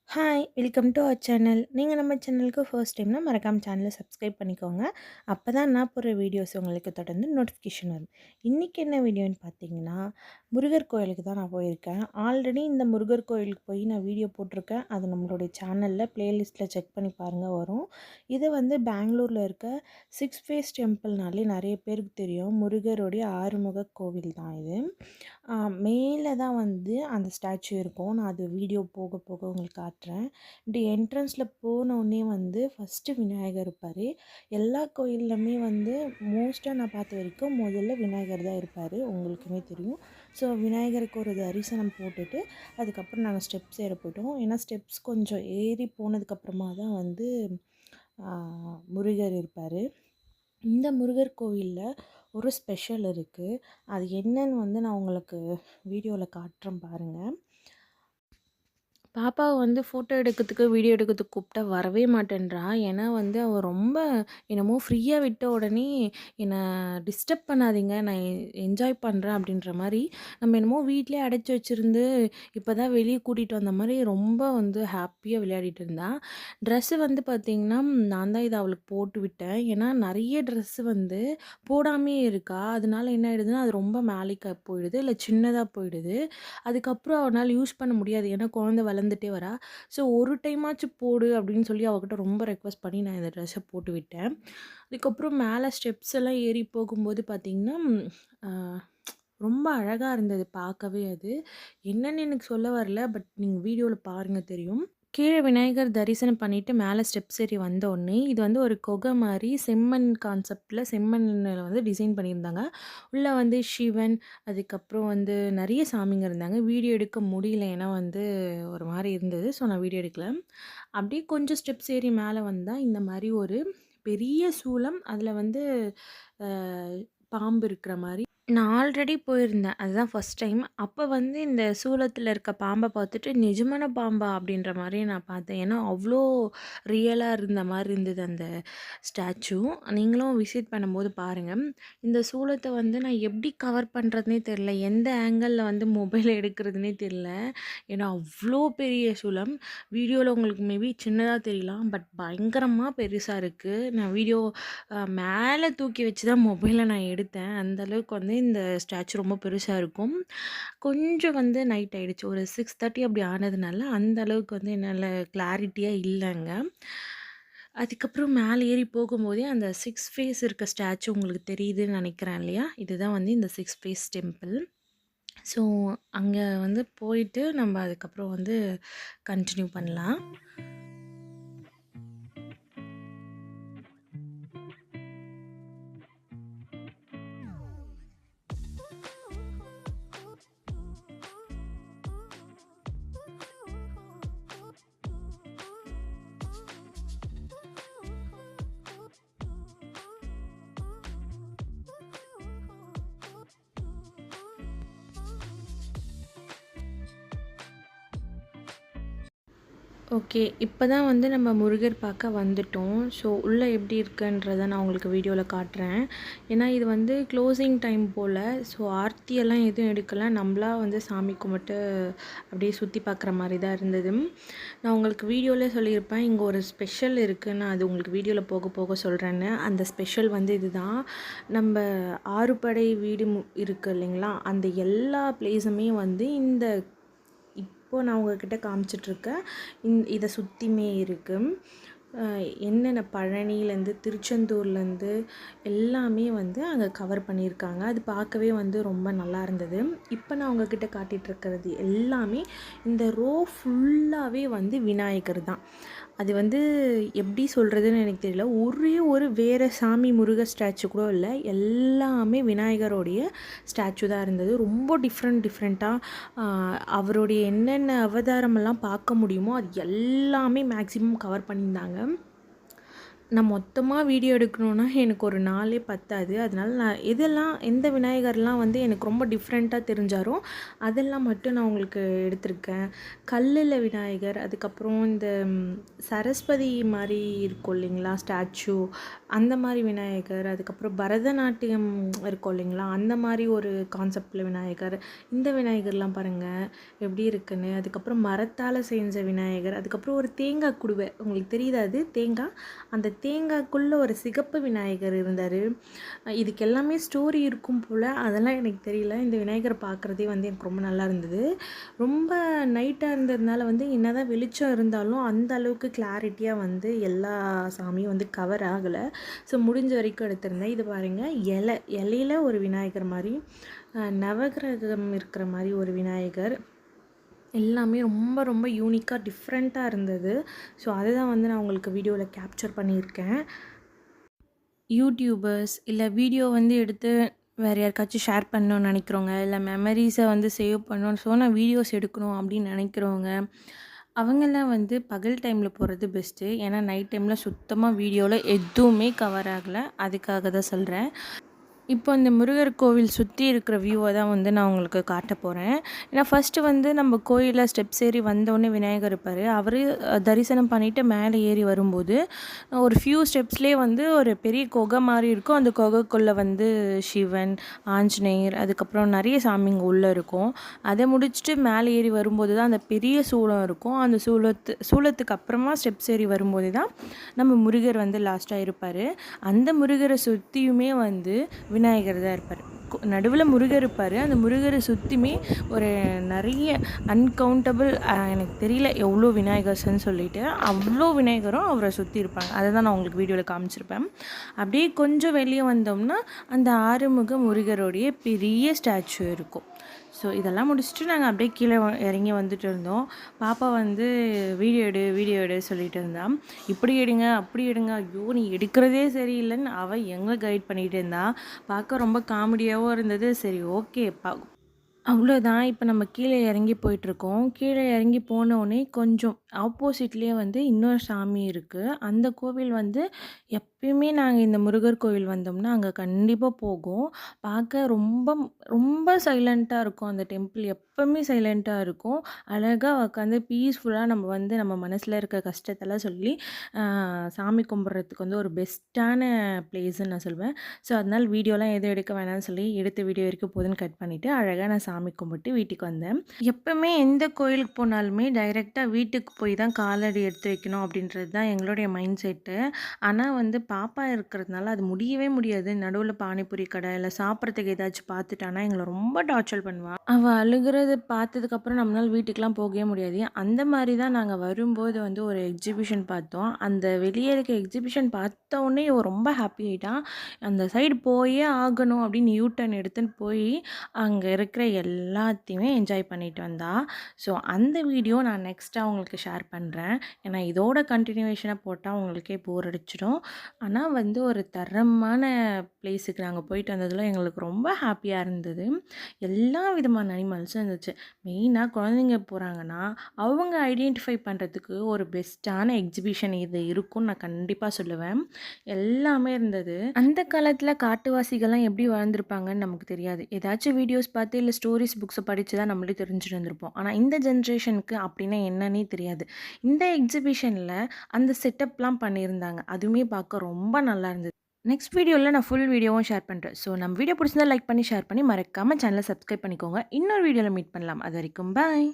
Hi! Welcome to our channel. நீங்க நம்ம சேனலுக்கு ஃபர்ஸ்ட் டைம்னா மறக்காம சேனல சப்ஸ்கிரைப் பண்ணிக்கோங்க. அப்பதான் நான் போடுற வீடியோஸ் உங்களுக்கு தொடர்ந்து நோட்டிஃபிகேஷன் வரும். இன்னைக்கு என்ன வீடியோன்னு பார்த்தீங்கன்னா, முருகர் கோயிலுக்கு தான் நான் போயிருக்கேன். ஆல்ரெடி இந்த முருகர் கோயிலுக்கு போய் நான் வீடியோ போட்டிருக்கேன். அது நம்மளுடைய சேனல்ல பிளேலிஸ்ட்டில செக் பண்ணி பாருங்க வரும். இது வந்து பெங்களூர்ல இருக்க 6 ஃபேஸ் டெம்பிள்னாலே நெறைய பேருக்கு தெரியும். முருகருடைய ஆறுமுக கோவில் தான் இது. மேல தான் வந்து அந்த ஸ்டாச்சு இருக்கும். நான் அது வீடியோ போக போக உங்களுக்கு காட்டுறேன். இப்படி என்ட்ரன்ஸில் போனோடனே வந்து ஃபஸ்ட்டு விநாயகர் இருப்பார். எல்லா கோயில்லையுமே வந்து மோஸ்ட்டாக நான் பார்த்த வரைக்கும் முதல்ல விநாயகர் தான் இருப்பார். உங்களுக்குமே தெரியும். ஸோ விநாயகருக்கு ஒரு தரிசனம் போட்டுட்டு அதுக்கப்புறம் நாங்கள் ஸ்டெப்ஸ் ஏற போயிட்டோம். ஏன்னா ஸ்டெப்ஸ் கொஞ்சம் ஏறி போனதுக்கப்புறமா தான் வந்து முருகர் இருப்பார். இந்த முருகர் கோவிலில் ஒரு ஸ்பெஷல் இருக்குது. அது என்னன்னு வந்து நான் உங்களுக்கு வீடியோவில் காட்டுறேன் பாருங்கள். பாப்பாவ வந்து ஃபோட்டோ எடுக்கிறதுக்கு, வீடியோ எடுக்கிறதுக்கு கூப்பிட்டா வரவே மாட்டேன்றா. ஏன்னா வந்து அவ ரொம்ப என்னமோ ஃப்ரீயா விட்ட உடனே என்ன டிஸ்டர்ப் பண்ணாதீங்க, நான் என்ஜாய் பண்ணுறேன் அப்படின்ற மாரி, நம்ம என்னமோ வீட்லயே அடைச்சு வச்சிருந்து, இப்போ தான் வெளிய கூட்டிட்டு வந்த மாரி ரொம்ப வந்து ஹாப்பியா விளையாடிட்டு இருந்தா. ட்ரெஸ்ஸு வந்து பார்த்திங்கன்னா, நான் தான் இத அவளுக்கு போட்டு விட்டேன். ஏன்னா நெறைய ட்ரெஸ்ஸு வந்து போடாமயே இருக்கா. அதனால என்ன ஆயிடுதுன்னா, அது ரொம்ப மேலைக்கா போயிடுது, இல்ல சின்னதா போயிடுது. அதுக்கப்புறம் அவனால யூஸ் பண்ண முடியாது. ஏன்னா குழந்தை வளர்ந்துட்டே வரா. ஸோ ஒரு டைமாச்சும் போடு அப்படின்னு சொல்லி அவகிட்ட ரொம்ப ரெக்வெஸ்ட் பண்ணி நான் இந்த ட்ரெஸ்ஸை போட்டு விட்டேன். அதுக்கப்புறம் மேலே ஸ்டெப்ஸ் எல்லாம் ஏறி போகும்போது பார்த்திங்கன்னா, ஆ ரொம்ப அழகா இருந்தது பார்க்கவே அது. என்னன்னு எனக்கு சொல்ல வரல. பட் நீங்க வீடியோல பாருங்க தெரியும். கீழ விநாயகர் தரிசனம் பண்ணிட்டு மேல ஸ்டெப்ஸ் ஏறி வந்தோனே, இது வந்து ஒரு குகை மாரி செம்மண் கான்செப்ட்ல செம்மண்ல வந்து டிசைன் பண்ணியிருந்தாங்க. உள்ள வந்து சிவன், அதுக்கப்புறம் வந்து நெறைய சாமிங்க இருந்தாங்க. வீடியோ எடுக்க முடியல. ஏன்னா வந்து ஒரு மாரி இருந்தது. ஸோ நான் வீடியோ எடுக்கல. அப்படியே கொஞ்சம் ஸ்டெப்ஸ் ஏறி மேல வந்தா, இந்த மாரி ஒரு பெரிய சூலம். அதில வந்து அ பாம்பு இருக்கிற மாரி நான் ஆல்ரெடி போயிருந்தேன். அதுதான் ஃபர்ஸ்ட் டைம். அப்ப வந்து இந்த சூலத்தில இருக்க பாம்ப பார்த்துட்டு, நிஜமான பாம்பா? அப்படின்ற மாரி நான் பார்த்தேன். ஏன்னா, அவ்ளோ ரியலா இருந்த மாரி இருந்தது அந்த ஸ்டாச்சு. நீங்களும் விசிட் பண்ணும்போது பாருங்க. இந்த சூலத்த வந்து நான் எப்படி கவர் பண்றதுன்னே தெரியல. எந்த ஆங்கிள்ல வந்து மொபைல் எடுக்கிறதுன்னே தெரியல. ஏன்னா, அவ்ளோ பெரிய சூலம். வீடியோல உங்களுக்கு மேபி சின்னதா தெரியலாம். பட் பயங்கரமா பெருசா இருக்கு. நான் வீடியோ மேல தூக்கி வச்சு தான் மொபைல நான் எடுத்தேன். அந்த அளவுக்கு வந்து இந்த ஸ்டாச்சு ரொம்ப பெருசா இருக்கும். கொஞ்சம் வந்து நைட் ஆயிடுச்சு. ஒரு 6:30 அப்படி ஆனதுனால, அந்த அளவுக்கு வந்து என்னால கிளாரிட்டியா இல்லங்க. அதுக்கப்புறம் மேல ஏறி போகும்போதே அந்த 6 ஃபேஸ் இருக்க ஸ்டாச்சு உங்களுக்கு தெரியுதுன்னு நெனைக்கிறேன் இல்லையா? இதுதான் வந்து இந்த 6 ஃபேஸ் டெம்பிள். ஸோ அங்க வந்து போயிட்டு நம்ம அதுக்கப்புறம் வந்து கன்டின்யூ பண்ணலாம். ஓகே. இப்ப தான் வந்து நம்ம முருகர் பார்க்க வந்துட்டோம். ஸோ உள்ள எப்படி இருக்குன்றத நான் உங்களுக்கு வீடியோல காட்டுறேன். ஏன்னா இது வந்து க்ளோசிங் டைம் போல. ஸோ ஆர்த்தியெல்லாம் எதுவும் எடுக்கல. நம்மளா வந்து சாமி கும்பிட்டு அப்படியே சுத்தி பார்க்குற மாரி தான் இருந்தது. நான் உங்களுக்கு வீடியோல சொல்லியிருப்பேன். இங்க ஒரு ஸ்பெஷல் இருக்கு. நான் அது உங்களுக்கு வீடியோல போக போக சொல்றேன்னு. அந்த ஸ்பெஷல் வந்து இதுதான். நம்ப ஆறுபடை வீடு இருக்கு இல்லைங்களா? அந்த எல்லா பிளேஸுமே வந்து இந்த இப்போ நான் உங்ககிட்ட காமிச்சிட்ருக்கேன். இதை சுற்றியுமே இருக்குது. என்னென்ன பழனிலேருந்து, திருச்செந்தூர்லேருந்து எல்லாமே வந்து அங்கே கவர் பண்ணியிருக்காங்க. அது பார்க்கவே வந்து ரொம்ப நல்லா இருந்தது. இப்போ நான் உங்ககிட்ட காட்டிகிட்ருக்கிறது எல்லாமே இந்த ரோ ஃபுல்லாகவே வந்து விநாயகர் தான். அது வந்து எப்படி சொல்கிறதுன்னு எனக்கு தெரியல. ஒரே ஒரு வேறு சாமி முருகர் ஸ்டாச்சு கூட இல்லை. எல்லாமே விநாயகரோடைய ஸ்டாச்சு தான் இருந்தது. ரொம்ப டிஃப்ரெண்ட்டாக அவருடைய என்னென்ன அவதாரமெல்லாம் பார்க்க முடியுமோ அது எல்லாமே மேக்ஸிமம் கவர் பண்ணியிருந்தாங்க. நான் மொத்தமா வீடியோ எடுக்கணுன்னா எனக்கு ஒரு நாளே பத்தாது. அதனால நான் எந்த விநாயகர்லாம் வந்து எனக்கு ரொம்ப டிஃப்ரெண்ட்டா தெரிஞ்சாரோ, அதெல்லாம் மட்டும் நான் உங்களுக்கு எடுத்திருக்கேன். கல்லுல விநாயகர், அதுக்கப்புறம் இந்த சரஸ்வதி மாரி இருக்கும் இல்லைங்களா? ஸ்டாச்சு அந்த மாரி விநாயகர், அதுக்கப்புறம் பரதநாட்டியம் இருக்கும் இல்லைங்களா? அந்த மாரி ஒரு கான்செப்ட்ல விநாயகர். இந்த விநாயகர்லாம் பாருங்கள் எப்படி இருக்குன்னு. அதுக்கப்புறம் மரத்தால் செஞ்ச விநாயகர், அதுக்கப்புறம் ஒரு தேங்காய் குடுவை. உங்களுக்கு தெரியுதா அது? தேங்காய். அந்த தேங்காய்க்குள்ளே ஒரு சிகப்பு விநாயகர் இருந்தார். இதுக்கு எல்லாமே ஸ்டோரி இருக்கும் போல், அதெல்லாம் எனக்கு தெரியல. இந்த விநாயகரை பார்க்குறதே வந்து எனக்கு ரொம்ப நல்லா இருந்தது. ரொம்ப நைட்டாக இருந்ததுனால வந்து என்னதான் வெளிச்சம் இருந்தாலும் அந்த அளவுக்கு கிளாரிட்டியாக வந்து எல்லா சாமியும் வந்து கவர் ஆகலை. ஸோ முடிஞ்ச வரைக்கும் எடுத்திருந்தேன். இது பாருங்கள், இலையில ஒரு விநாயகர் மாதிரி, நவகிரகம் இருக்கிற மாதிரி ஒரு விநாயகர். எல்லாமே ரொம்ப ரொம்ப யூனிக்காக டிஃப்ரெண்ட்டாக இருந்தது. ஸோ அதுதான் வந்து நான் உங்களுக்கு வீடியோவில் கேப்சர் பண்ணியிருக்கேன். யூடியூபர்ஸ் இல்லை வீடியோ வந்து எடுத்து வேறு யாருக்காச்சும் ஷேர் பண்ணணும்னு நினைக்கிறவங்க, இல்லை மெமரீஸை வந்து சேவ் பண்ணணும், ஸோ நான் வீடியோஸ் எடுக்கணும் அப்படின்னு நினைக்கிறவங்க, அவங்கெல்லாம் வந்து பகல் டைமில் போகிறது பெஸ்ட்டு. ஏன்னா நைட் டைமில் சுத்தமாக வீடியோவில் எதுவுமே கவர் ஆகலை. அதுக்காக தான் சொல்கிறேன். இப்போ இந்த முருகர் கோவில் சுற்றி இருக்கிற வியூவை தான் வந்து நான் உங்களுக்கு காட்ட போகிறேன். ஏன்னா ஃபஸ்ட்டு வந்து நம்ம கோயிலில் ஸ்டெப்ஸ் ஏறி வந்தோடனே விநாயகர் இருப்பார். அவர் தரிசனம் பண்ணிவிட்டு மேலே ஏறி வரும்போது ஒரு ஃபியூ ஸ்டெப்ஸ்லேயே வந்து ஒரு பெரிய குகை மாதிரி இருக்கும். அந்த குகைக்குள்ளே வந்து சிவன், ஆஞ்சநேயர், அதுக்கப்புறம் நிறைய சாமிங்க உள்ளே இருக்கும். அதை முடிச்சுட்டு மேலே ஏறி வரும்போது தான் அந்த பெரிய சூளம் இருக்கும். அந்த சூளத்துக்கு அப்புறமா ஸ்டெப்ஸ் ஏறி வரும்போது தான் நம்ம முருகர் வந்து லாஸ்ட்டாக இருப்பார். அந்த முருகரை சுற்றியுமே வந்து விநாயகர் தான் இருப்பார். நடுவில் முருகர் இருப்பார். அந்த முருகரை சுற்றியுமே ஒரு நிறைய அன்கவுண்டபிள், எனக்கு தெரியல எவ்வளோ விநாயகர்ஸ்ன்னு சொல்லிட்டு, அவ்வளோ விநாயகரும் அவரை சுற்றி இருப்பாங்க. அதை தான் நான் உங்களுக்கு வீடியோவில் காமிச்சிருப்பேன். அப்படியே கொஞ்சம் வெளியே வந்தோம்னா அந்த ஆறுமுக முருகருடைய பெரிய ஸ்டாச்சு இருக்கும். ஸோ இதெல்லாம் முடிச்சுட்டு நாங்கள் அப்படியே கீழே இறங்கி வந்துட்டு இருந்தோம். பாப்பா வந்து வீடியோ எடு சொல்லிட்டு இருந்தான். இப்படி எடுங்க அப்படி எடுங்க, ஐயோ நீ எடுக்கிறதே சரியில்லைன்னு அவள் எங்களை கைட் பண்ணிகிட்டு இருந்தா. பார்க்க ரொம்ப காமெடியாகவும் இருந்தது. சரி ஓகே அவ்வளோதான். இப்போ நம்ம கீழே இறங்கி போயிட்டுருக்கோம். கீழே இறங்கி போனோடனே கொஞ்சம் ஆப்போசிட்லேயே வந்து இன்னொரு சாமி இருக்குது. அந்த கோவில் வந்து எப்பயுமே நாங்கள் இந்த முருகர் கோவில் வந்தோம்னா அங்கே கண்டிப்பாக போகும். பார்க்க ரொம்ப ரொம்ப சைலண்ட்டாக இருக்கும். அந்த டெம்பிள் எப்பவுமே சைலண்ட்டாக இருக்கும். அழகாக உட்காந்து பீஸ்ஃபுல்லாக நம்ம வந்து நம்ம மனசில் இருக்க கஷ்டத்தெல்லாம் சொல்லி சாமி கும்பிட்றதுக்கு வந்து ஒரு பெஸ்ட்டான பிளேஸ்ன்னு நான் சொல்வேன். ஸோ அதனால் வீடியோலாம் எதுவும் எடுக்க வேணாம்னு சொல்லி எடுத்த வீடியோ வரைக்கும் போதுன்னு கட் பண்ணிவிட்டு அழகாக நான் சாமி கும்பிட்டு வீட்டுக்கு வந்தேன். எப்பவுமே எந்த கோயிலுக்கு போனாலுமே டைரெக்டாக வீட்டுக்கு போய் தான் காலடி எடுத்து வைக்கணும் அப்படின்றது தான் எங்களுடைய மைண்ட் செட்டு. ஆனால் வந்து பாப்பா இருக்கிறதுனால அது முடியவே முடியாது. நடுவில் பானிபூரி கடை இல்லை சாப்பிட்றதுக்கு ஏதாச்சும் பார்த்துட்டானா எங்களை ரொம்ப டார்ச்சர் பண்ணுவாள். அவள் அழுகிறது பார்த்ததுக்கப்புறம் நம்மளால் வீட்டுக்கெலாம் போகவே முடியாது. அந்த மாதிரி தான் நாங்கள் வரும்போது வந்து ஒரு எக்ஸிபிஷன் பார்த்தோம். அந்த வெளியே இருக்க எக்ஸிபிஷன் பார்த்த உடனே இவள் ரொம்ப ஹாப்பி ஆகிட்டான். அந்த சைடு போயே ஆகணும் அப்படின்னு யூ டர்ன் எடுத்துன்னு போய் அங்கே இருக்கிற எல்லாத்தையுமே என்ஜாய் பண்ணிட்டு வந்தா. ஸோ அந்த வீடியோ நான் நெக்ஸ்ட்டாக உங்களுக்கு ஷேர் பண்ணுறேன். ஏன்னா இதோட கண்டினியூவேஷனாக போட்டால் உங்களுக்கே போர் அடிச்சிடும். ஆனால் வந்து ஒரு தரமான பிளேஸுக்கு நாங்கள் போயிட்டு வந்ததில் எங்களுக்கு ரொம்ப ஹாப்பியாக இருந்தது. எல்லா விதமான அனிமல்ஸும் இருந்துச்சு. மெயினாக குழந்தைங்க போகிறாங்கன்னா அவங்க ஐடென்டிஃபை பண்ணுறதுக்கு ஒரு பெஸ்ட்டான எக்ஸிபிஷன் இது இருக்கும்னு நான் கண்டிப்பாக சொல்லுவேன். எல்லாமே இருந்தது. அந்த காலத்தில் காட்டுவாசிகள்லாம் எப்படி வாழ்ந்திருப்பாங்கன்னு நமக்கு தெரியாது. ஏதாச்சும் வீடியோஸ் பார்த்து இல்லை ஸ்டோரிஸ் புக்ஸை படித்து தான் நம்மளே தெரிஞ்சுட்டு இருந்திருப்போம். ஆனால் இந்த ஜென்ரேஷனுக்கு அப்படின்னா என்னன்னே தெரியாது. இந்த எக்ஸிபிஷனில் அந்த செட்டப்லாம் பண்ணியிருந்தாங்க. அதுவுமே பார்க்க ரொம்ப நல்லா இருந்தது. நெக்ஸ்ட் வீடியோவில் நான் ஃபுல் வீடியோவும் ஷேர் பண்ணுறேன். ஸோ நம்ம வீடியோ பிடிச்சிருந்தா லைக் பண்ணி ஷேர் பண்ணி மறக்காமல் சேனலை சப்ஸ்கிரைப் பண்ணிக்கோங்க. இன்னொரு வீடியோவில் மீட் பண்ணலாம். அது வரைக்கும் பாய்.